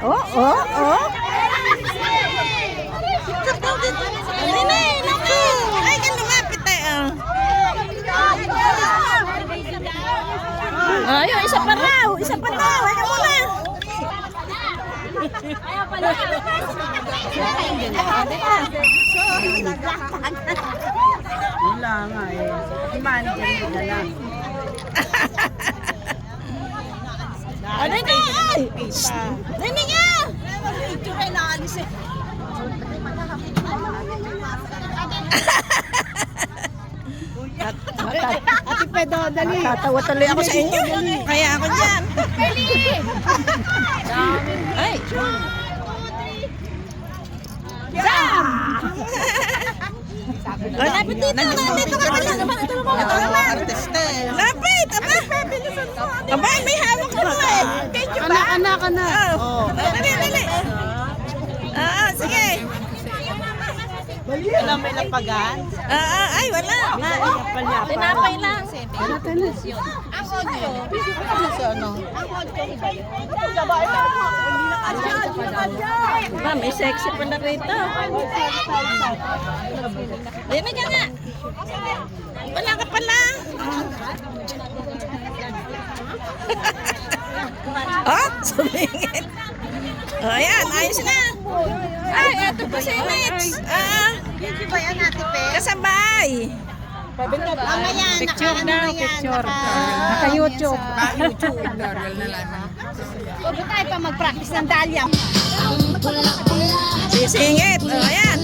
Oh, oh, oh. Ay, naku. Ay, kan lumapit tayo. Ay, isa pa raw. Isa pa daw. Ay, ka muna. Wala nga eh. Si manager na lang. Ano na? Ay! Nini nga! Ito ay naalis eh. Ate Pedro, dali. Tatawa tuloy ako sa inyo. Kaya ako dyan. Ay! Jam! Lapit dito. Lapit ka pala. Lapit! Aba, may hawak ka mo eh. Anak ka na. Dali, dali. Sige. Wala may lapagan. Ay, wala. Tinapay lang. Ba, may sexy pala rito. Dini ka nga. Wala ka pala. Sumingit. Ayan, ayos na. Ay, eto pa si Mitch. Hindi ba yan, Ate Pe? Kasabay. Mamaya, Picture daw, picture. Naka-YouTube. Huwag tayo pa mag-practice ng dahlia. Sisingit. Ayan.